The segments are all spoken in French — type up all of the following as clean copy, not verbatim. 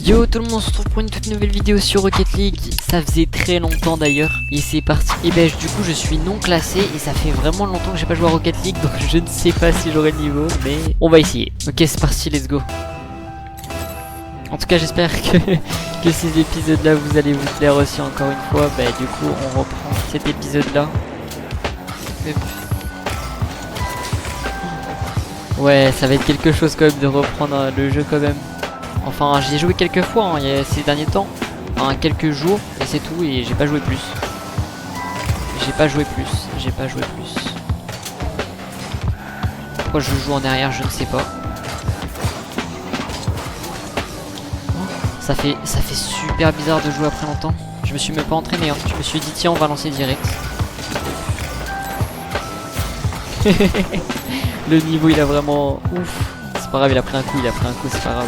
Yo tout le monde, on se retrouve pour une toute nouvelle vidéo sur Rocket League. Ça faisait très longtemps d'ailleurs. Et c'est parti. Et ben du coup je suis non classé. Et ça fait vraiment longtemps que j'ai pas joué à Rocket League. Donc je ne sais pas si j'aurai le niveau. Mais on va essayer. Ok, c'est parti, let's go. En tout cas j'espère que ces épisodes là vous allez vous plaire aussi encore une fois. Bah du coup on reprend cet épisode là. Ouais, ça va être quelque chose quand même de reprendre le jeu quand même. Enfin, j'y ai joué quelques fois il y a ces derniers temps, enfin quelques jours, et c'est tout, et j'ai pas joué plus. J'ai pas joué plus. Pourquoi je joue en arrière, je ne sais pas. Ça fait super bizarre de jouer après longtemps. Je me suis même pas entraîné, hein. Je me suis dit tiens on va lancer direct. Le niveau il a vraiment ouf. C'est pas grave, il a pris un coup, c'est pas grave.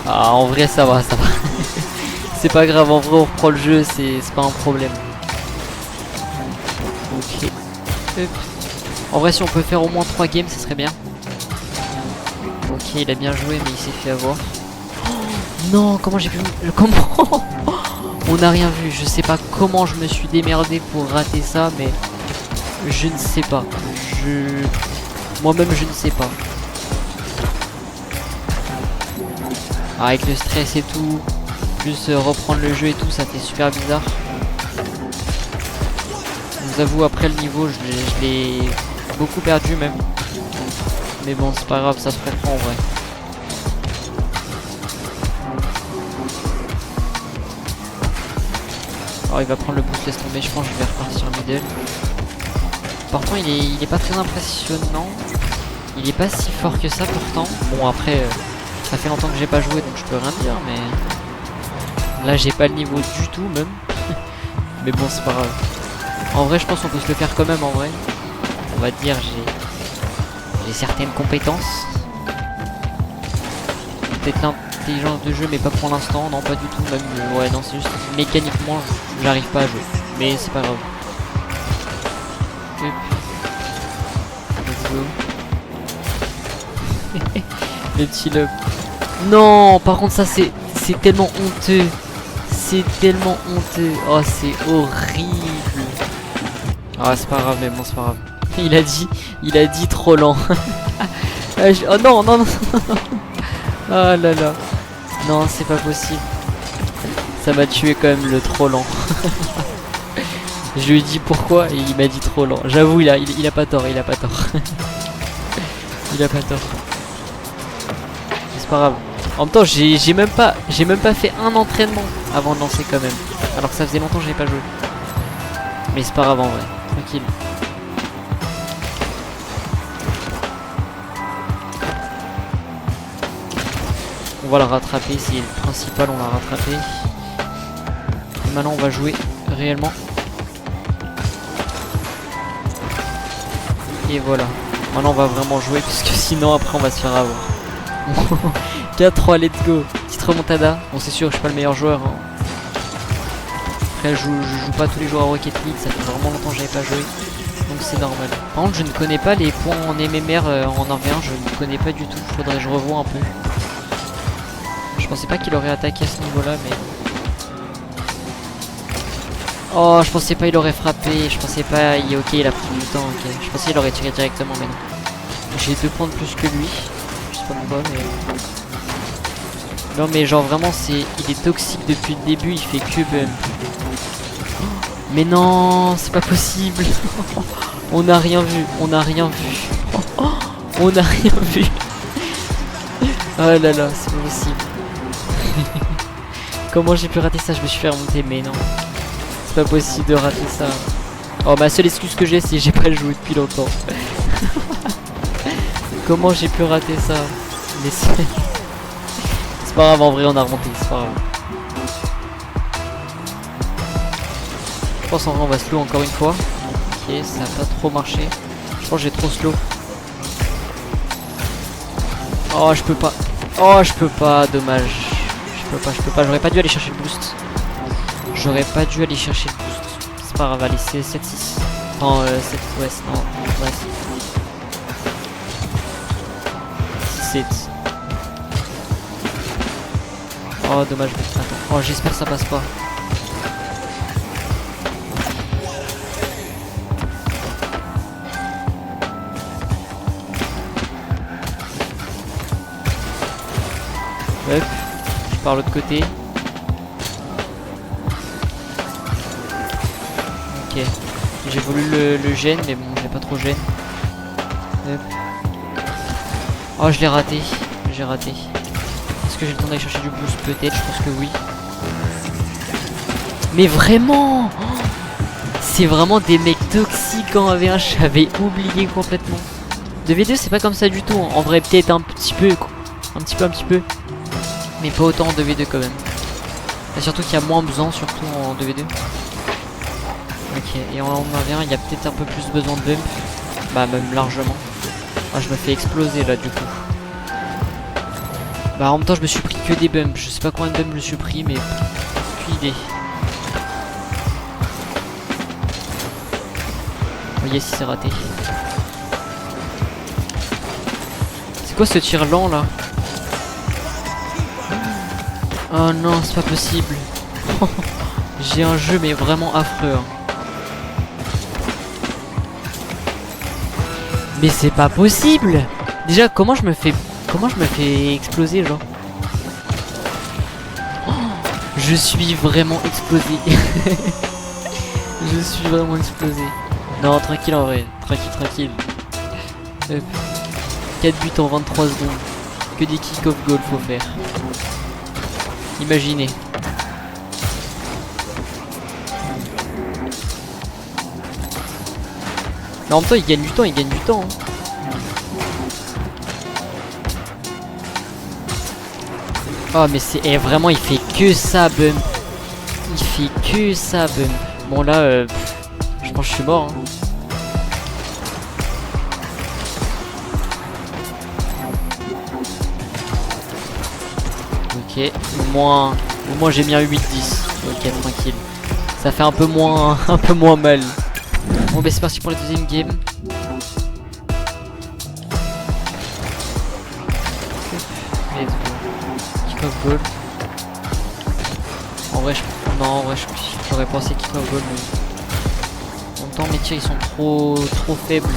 Ah, en vrai ça va. C'est pas grave, en vrai on reprend le jeu, c'est pas un problème. Ok. En vrai si on peut faire au moins 3 games ça serait bien. Ok, il a bien joué mais il s'est fait avoir. Oh, non, comment j'ai pu... Comment on n'a rien vu, je sais pas comment je me suis démerdé pour rater ça, mais je ne sais pas. Moi-même je ne sais pas. Avec le stress et tout, plus reprendre le jeu et tout, ça fait super bizarre. Je vous avoue, après le niveau, je l'ai beaucoup perdu même. Mais bon, c'est pas grave, ça se reprend en vrai. Alors il va prendre le boost, laisse tomber, je pense que je vais repartir middle. Pourtant il est pas très impressionnant. Il est pas si fort que ça pourtant. Bon après... ça fait longtemps que j'ai pas joué donc je peux rien dire, mais là j'ai pas le niveau du tout même. Mais bon c'est pas grave. En vrai je pense qu'on peut se le faire quand même en vrai. On va dire j'ai certaines compétences. Peut-être l'intelligence de jeu mais pas pour l'instant, non pas du tout même. Ouais non c'est juste mécaniquement j'arrive pas à jouer. Mais c'est pas grave. Let's go. Le petit lob. Non, par contre ça c'est tellement honteux. C'est tellement honteux. Oh c'est horrible. Ah c'est pas grave mais bon c'est pas grave. Il a dit trop lent. Oh non. Oh là là. Non c'est pas possible. Ça m'a tué quand même le trop lent. Je lui ai dit pourquoi et il m'a dit trop lent. J'avoue il a pas tort, il a pas tort. C'est pas grave. En même temps, j'ai même pas fait un entraînement avant de lancer quand même. Alors que ça faisait longtemps que j'avais pas joué. Mais c'est pas grave en vrai. Tranquille. On va le rattraper, c'est le principal, on l'a rattrapé. Et maintenant on va jouer réellement. Et voilà. Maintenant on va vraiment jouer parce que sinon après on va se faire avoir. 4-3, let's go. Petite remontada. Bon c'est sûr je suis pas le meilleur joueur hein. Après je joue pas tous les jours à Rocket League. Ça fait vraiment longtemps que j'avais pas joué. Donc c'est normal. Par contre je ne connais pas les points en MMR en 1v1. Je ne connais pas du tout. Faudrait que je revoie un peu. Je pensais pas qu'il aurait attaqué à ce niveau là mais... Oh je pensais pas il aurait frappé. Je pensais pas... Ok il a pris du temps. Ok. Je pensais il aurait tiré directement mais non. J'ai 2 points de plus que lui. Je sais pas pourquoi mais... Non mais genre vraiment il est toxique depuis le début, il fait que bum. Mais non, c'est pas possible. On n'a rien vu. On n'a rien vu. Oh là là, c'est pas possible. Comment j'ai pu rater ça? Je me suis fait remonter mais non. C'est pas possible de rater ça. Oh ma seule excuse que j'ai c'est que j'ai pas joué depuis longtemps. Comment j'ai pu rater ça? Mais c'est pas grave en vrai on a remonté, c'est pas grave. Je pense en vrai on va slow encore une fois. Ok ça a pas trop marché. Je pense que j'ai trop slow. Oh je peux pas. Oh je peux pas, dommage. Je peux pas, j'aurais pas dû aller chercher le boost. C'est pas grave, allez c'est 7-6. Non 7 ouais non bref. 7. Oh dommage. Attends. Oh j'espère que ça passe pas. Hop. Je pars l'autre côté. Ok. J'ai voulu le gêne mais bon j'ai pas trop gêne. Hop. Oh je l'ai raté. J'ai raté. Est-ce que j'ai le temps d'aller chercher du boost? Peut-être, je pense que oui. Mais vraiment c'est vraiment des mecs toxiques en AV1, j'avais oublié complètement. 2v2 c'est pas comme ça du tout, hein. En vrai peut-être un petit peu quoi. Un petit peu. Mais pas autant en 2v2 quand même. Et surtout qu'il y a moins besoin, surtout en 2v2. Ok, et en 1v1 il y a peut-être un peu plus besoin de bump. Bah même largement. Ah je me fais exploser là du coup. Bah en même temps je me suis pris que des bumps. Je sais pas combien de bumps je me suis pris mais aucune idée. Oh yes c'est raté. C'est quoi ce tir lent là? Oh non c'est pas possible. J'ai un jeu mais vraiment affreux hein. Mais c'est pas possible. Déjà comment je me fais exploser genre. Oh, je suis vraiment explosé. Je suis vraiment explosé. Non tranquille en vrai. Tranquille. 4 buts en 23 secondes. Que des kick-off goal faut faire. Imaginez. Mais en même temps il gagne du temps, hein. Oh mais c'est vraiment il fait que ça bump. Bon là je pense que je suis mort hein. Ok, au moins j'ai mis un 8-10. Ok tranquille. Ça fait un peu moins mal. Bon bah c'est parti pour la deuxième game. Let's go. Kick-off goal. En vrai j'aurais pensé kick-off goal mais en même temps mes tirs ils sont trop faibles.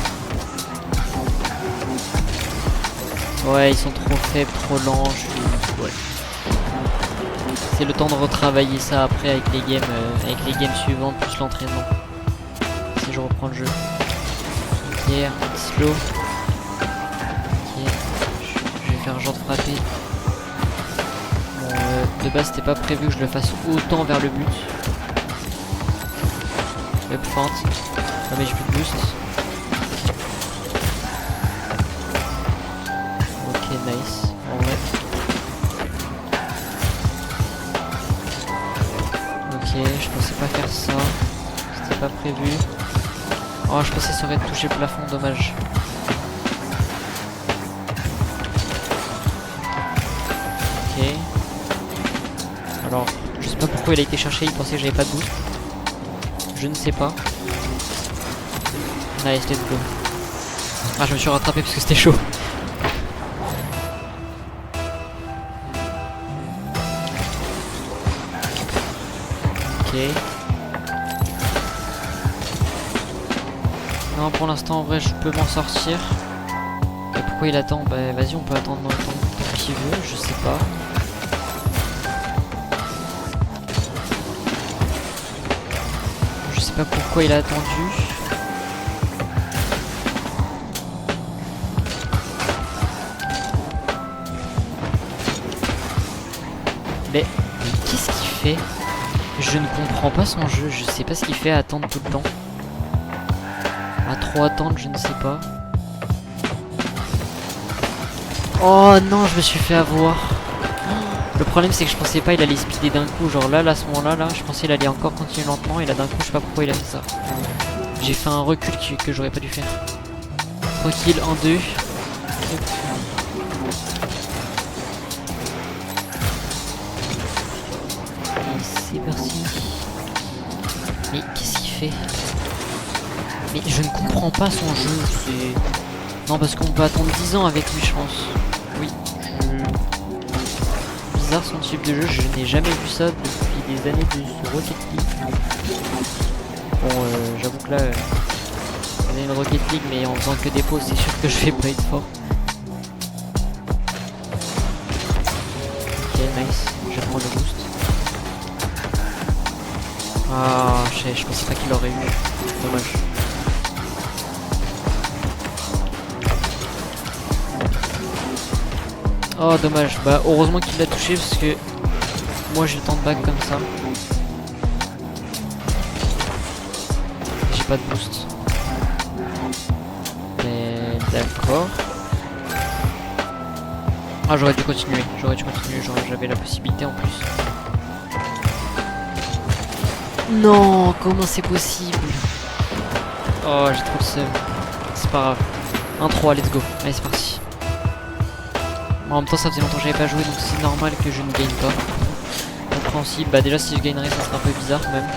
Ouais ils sont trop faibles, trop lents. Ouais. C'est le temps de retravailler ça après avec les games suivantes plus l'entraînement. Si je reprends le jeu. Ok, un petit slow. Ok, je vais faire un genre de frappé. Bon, de base c'était pas prévu que je le fasse autant vers le but. Up feinte. Ah mais j'ai plus de boost. Ok, nice. En vrai. Ok, je pensais pas faire ça. C'était pas prévu. Oh, je pensais que ça aurait touché le plafond, dommage. Ok. Alors, je sais pas pourquoi il a été cherché, il pensait que j'avais pas de boost. Je ne sais pas. Nice, let's go. Ah, je me suis rattrapé parce que c'était chaud. Ok. Non, pour l'instant, en vrai, je peux m'en sortir. Et pourquoi il attend? Bah, vas-y, on peut attendre tant qu'il veut, je sais pas. Je sais pas pourquoi il a attendu. Mais qu'est-ce qu'il fait? Je ne comprends pas son jeu, je sais pas ce qu'il fait à attendre tout le temps. À trop attendre, je ne sais pas. Oh non, je me suis fait avoir. Le problème c'est que je pensais pas il allait speeder d'un coup. Genre là, à ce moment-là, je pensais il allait encore continuer lentement. Et là d'un coup, je sais pas pourquoi il a fait ça. J'ai fait un recul que j'aurais pas dû faire. Tranquille, 1-2. C'est parti. Mais qu'est-ce qu'il fait? Mais je ne comprends pas son jeu. Non, parce qu'on peut attendre 10 ans avec lui, je pense. Oui. bizarre son type de jeu, je n'ai jamais vu ça depuis des années de Rocket League. Bon, j'avoue que là, on a une Rocket League, mais en faisant que des pauses, c'est sûr que je vais pas être fort. Ok, nice, je prends le boost. Ah, je pensais pas qu'il aurait eu. Dommage. Oh, dommage. Bah, heureusement qu'il l'a touché parce que moi j'ai le temps de back comme ça. J'ai pas de boost. Mais d'accord. Ah, j'aurais dû continuer. J'avais la possibilité en plus. Non, comment c'est possible? Oh, j'ai trop le seum. C'est pas grave. 1-3, let's go. Allez, c'est parti. En même temps, ça faisait longtemps que j'avais pas joué, donc c'est normal que je ne gagne pas. Compréhensible. Bah, déjà, si je gagnerais, ça serait un peu bizarre quand même.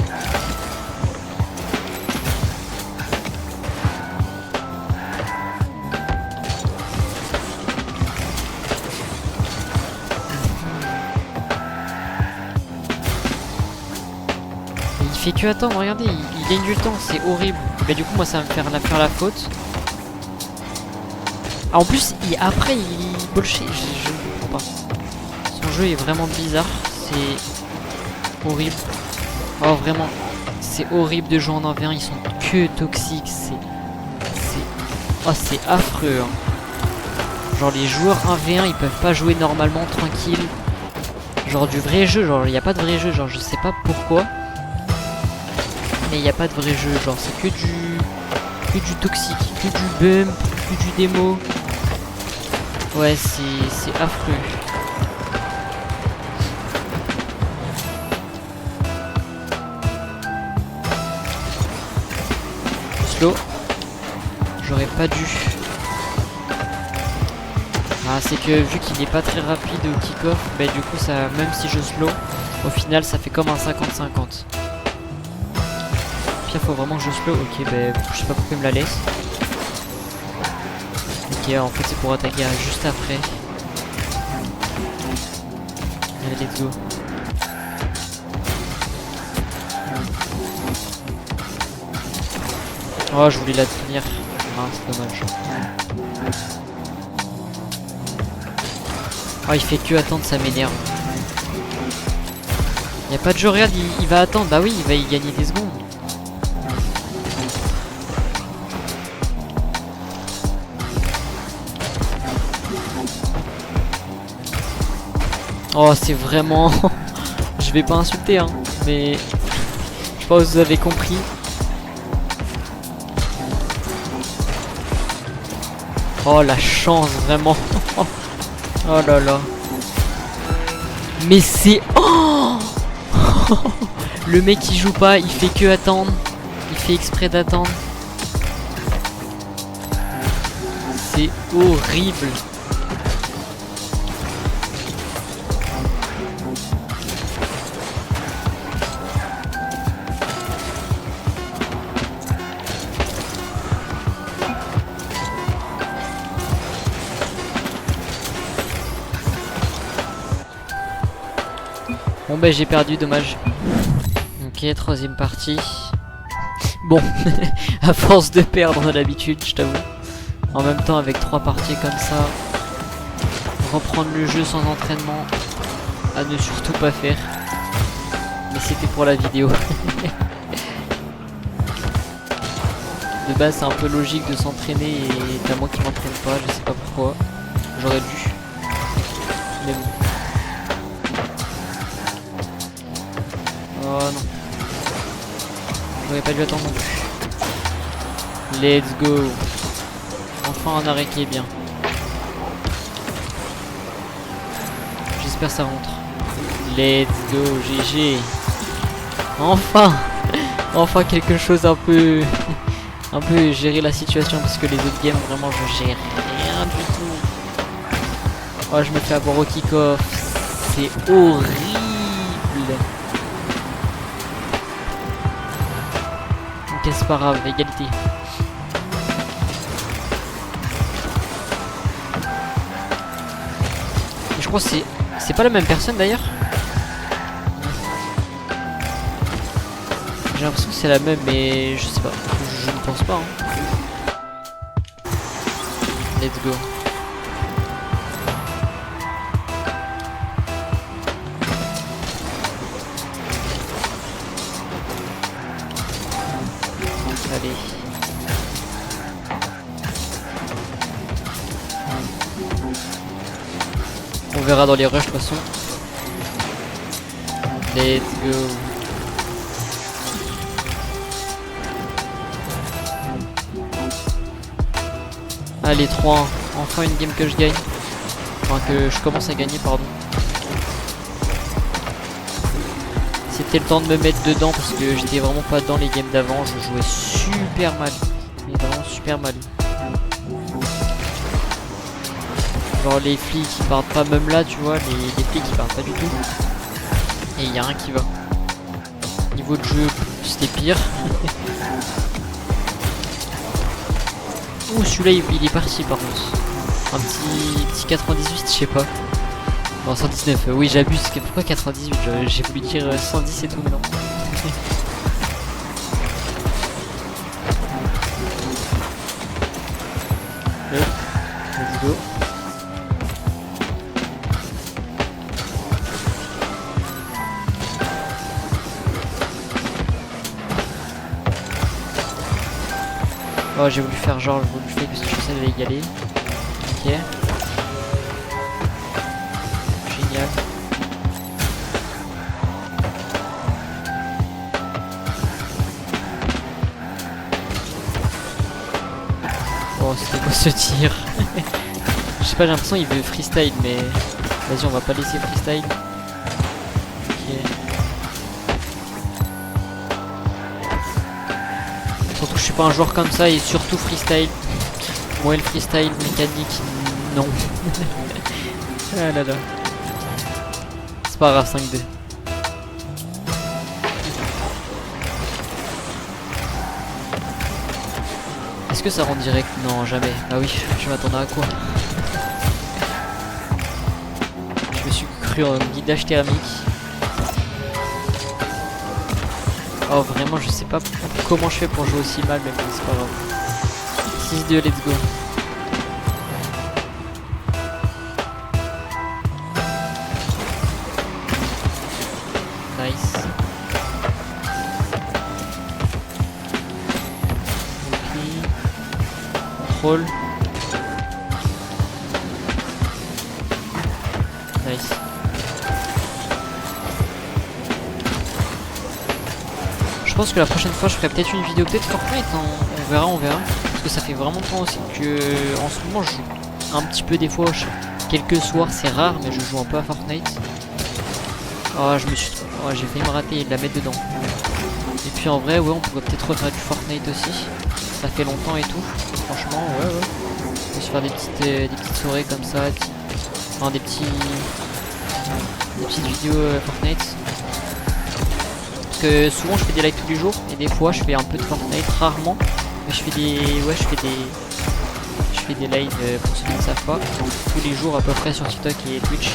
Il fait que attendre, regardez, il gagne du temps, c'est horrible. Mais du coup, moi, ça va me faire la faute. Ah, en plus, après, il bullshit, je ne comprends pas. Son jeu est vraiment bizarre, c'est horrible. Oh, vraiment, c'est horrible de jouer en 1v1, ils sont que toxiques, oh, c'est affreux. Hein. Genre, les joueurs 1v1, ils peuvent pas jouer normalement, tranquille. Genre, du vrai jeu, genre, il n'y a pas de vrai jeu, genre, je sais pas pourquoi. Mais il n'y a pas de vrai jeu, genre, c'est que du toxique, que du bump, que du démo. Ouais, c'est affreux. Slow. J'aurais pas dû. Ah, c'est que vu qu'il est pas très rapide au kick-off, bah du coup ça, même si je slow, au final ça fait comme un 50-50. Puis il faut vraiment que je slow. Ok, bah je sais pas pourquoi il me la laisse. Ok, en fait c'est pour attaquer juste après. Allez, let's go. Oh, je voulais la tenir. Ah, c'est dommage. Oh, il fait que attendre, ça m'énerve. Il n'y a pas de jeu, regarde, il va attendre. Bah oui, il va y gagner des secondes. Oh, c'est vraiment... Je vais pas insulter, hein, mais... Je pense que vous avez compris. Oh, la chance, vraiment. Oh là là. Mais c'est... Oh le mec qui joue pas, il fait que attendre. Il fait exprès d'attendre. C'est horrible. Bon bah j'ai perdu, dommage. Ok, troisième partie. Bon, à force de perdre d'habitude, je t'avoue. En même temps avec 3 parties comme ça, reprendre le jeu sans entraînement, à ne surtout pas faire. Mais c'était pour la vidéo. De base c'est un peu logique de s'entraîner et t'as moi qui m'entraîne pas, je sais pas pourquoi. J'aurais dû. Mais bon. Oh non. J'aurais pas dû attendre non plus. Let's go. Enfin un arrêt qui est bien. J'espère que ça rentre. Let's go, GG. Enfin. Enfin quelque chose un peu... un peu gérer la situation parce que les autres games vraiment je gère rien du tout. Oh, je me fais avoir au kick-off. C'est horrible. Ok, c'est pas grave, égalité. Et je crois que c'est C'est pas la même personne d'ailleurs. J'ai l'impression que c'est la même, mais je sais pas. Je ne pense pas. Hein. Let's go. Allez. On verra dans les rushs de toute façon. Let's go. Allez 3-1. Enfin une game que je gagne. Enfin que je commence à gagner, pardon. C'était le temps de me mettre dedans parce que j'étais vraiment pas dans les games d'avant. Je jouais super mal. Mais vraiment super mal. Genre les flics qui partent pas, même là tu vois, les flics qui partent pas du tout. Et il y a rien qui va. Niveau de jeu, c'était pire. Ouh, celui-là il est parti par contre. Un petit 98, je sais pas. Non, 119, oui j'abuse. Pourquoi 98? J'ai voulu dire 110 et tout, mais non. Let's go. Oh, j'ai voulu faire genre, je voulu faire parce que je savais y aller. Ok. Génial. Oh, c'était quoi ce tir? Je sais pas, j'ai l'impression qu'il veut freestyle, mais vas-y, on va pas laisser freestyle. Ok. Surtout que je suis pas un joueur comme ça et surtout freestyle. Moi, le freestyle mécanique, non. Ah là là. C'est pas grave, 5-2. Est-ce que ça rend direct? Non, jamais. Ah oui, je m'attendais à quoi? Je me suis cru en guidage thermique. Oh, vraiment, je sais pas comment je fais pour jouer aussi mal, mais bon, c'est pas grave. 6-2, let's go. Nice. Contrôle. Nice. Je pense que la prochaine fois je ferai peut-être une vidéo, peut-être Fortnite, hein. On verra. Parce que ça fait vraiment longtemps aussi que en ce moment je joue un petit peu des fois, quelques soirs, c'est rare, mais je joue un peu à Fortnite. Oh, j'ai failli me rater et de la mettre dedans. Et puis en vrai, ouais, on pourrait peut-être refaire du Fortnite aussi. Ça fait longtemps et tout. Franchement, ouais. On peut se faire des petites soirées comme ça. Enfin, des petites vidéos Fortnite. Parce que souvent je fais des lives tous les jours. Et des fois je fais un peu de Fortnite, rarement. Mais je fais des lives pour ceux qui ne savent pas. Tous les jours à peu près sur TikTok et Twitch.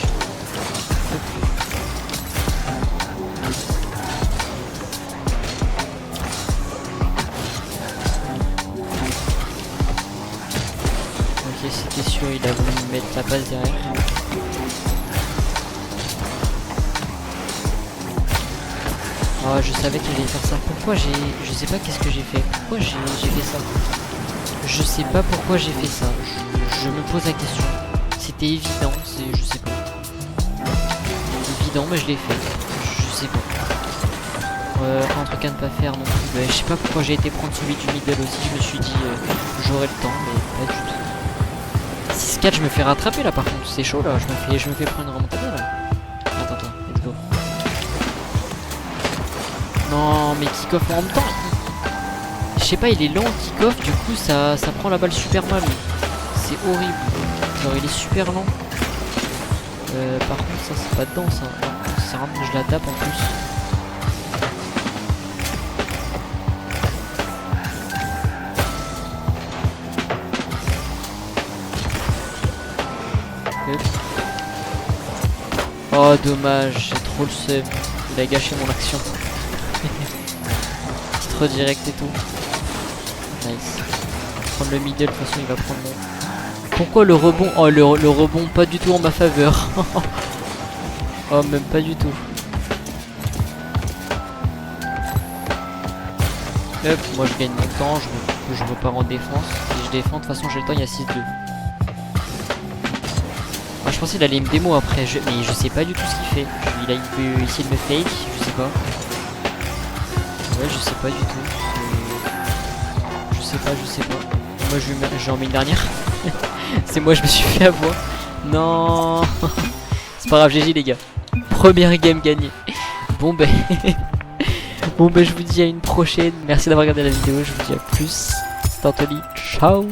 C'était sûr, il a voulu me mettre la passe derrière. Oh, je savais qu'il allait faire ça. Pourquoi je sais pas qu'est-ce que j'ai fait. Pourquoi j'ai fait ça? Je sais pas pourquoi j'ai fait ça. Je me pose la question. C'était évident, je sais pas. Évident, mais je l'ai fait. Je sais pas. Un truc à ne pas faire non plus. Je sais pas pourquoi j'ai été prendre celui du middle aussi. Je me suis dit j'aurai le temps, mais pas du tout. 6-4, je me fais rattraper là par contre, c'est chaud là, je me fais prendre une remontada là. Attends, let's go. Non, mais kick-off en même temps, je sais pas, il est lent kick-off, du coup ça prend la balle super mal. C'est horrible, genre il est super lent. Par contre ça c'est pas dedans ça, je la tape en plus. Oh dommage, j'ai trop le seum. Il a gâché mon action. Titre direct et tout. Nice. Prendre le middle, de toute façon il va prendre mon... Pourquoi le rebond? Oh le rebond pas du tout en ma faveur. Oh même pas du tout. Hop, moi je gagne mon temps, je repars en défense. Et je défends, de toute façon j'ai le temps, il y a 6-2. Moi je pensais qu'il allait me démo après, mais je sais pas du tout ce qu'il fait. Il peut essayer de me fake, je sais pas. Ouais je sais pas du tout. Je sais pas. Moi je en mets une dernière. C'est moi je me suis fait avoir. Non. C'est pas grave, GG les gars. Première game gagnée. Bon ben. Bon ben je vous dis à une prochaine. Merci d'avoir regardé la vidéo, je vous dis à plus. C'était Anthony, ciao.